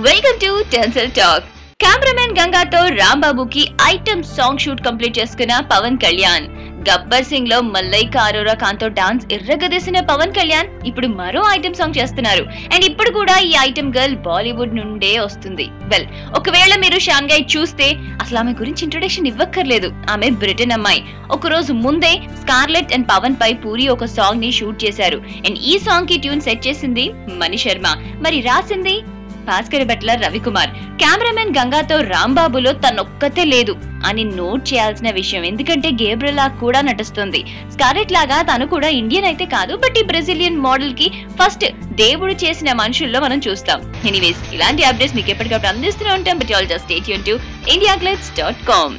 Welcome to tinsel talk. Cameraman గంగాతో రాంబాబుకి item song shoot complete చేసుకున్న పవన్ కళ్యాణ్. గబ్బర్ సింగ్ లో మల్లైక అరోరా ఖాన్ తో డాన్స్ ఎర్రగదేసిన పవన్ కళ్యాణ్ ఇప్పుడు మరో ఐటమ్ సాంగ్ చేస్తున్నారు. అండ్ ఇప్పుడు కూడా ఈ ఐటమ్ గర్ల్ బాలీవుడ్ నుండే వస్తుంది. వెల్, ఒకవేళ మీరు షాంఘై చూస్తే అసలు ఆమె గురించి ఇంట్రొడక్షన్ ఇవ్వక్కర్లేదు. ఆమె బ్రిటన్ అమ్మాయి. ఒక రోజు ముందే స్కార్లెట్ అండ్ పవన్ పై పూరి ఒక సాంగ్ ని షూట్ చేశారు. అండ్ ఈ సాంగ్ కి ట్యూన్ సెట్ చేసింది మణి శర్మ, మరి రాసింది భాస్కర్ భట్ల రవికుమార్. కెమెరామెన్ గంగాతో రాంబాబులో తనొక్కతే లేదు అని నోట్ చేయాల్సిన విషయం, ఎందుకంటే గేబ్రెలా కూడా నటిస్తుంది. స్కార్లెట్ లాగా తను కూడా ఇండియన్ అయితే కాదు, బట్ ఈ బ్రెజిలియన్ మోడల్ కి ఫస్ట్ దేవుడు చేసిన మనుషుల్లో మనం చూస్తాం. ఎనీవేస్, ఇలాంటి అప్డేట్స్ మీకు ఎప్పటికప్పుడు అందిస్తూనే ఉంటాం. But all just stay tune to indiaglates.com.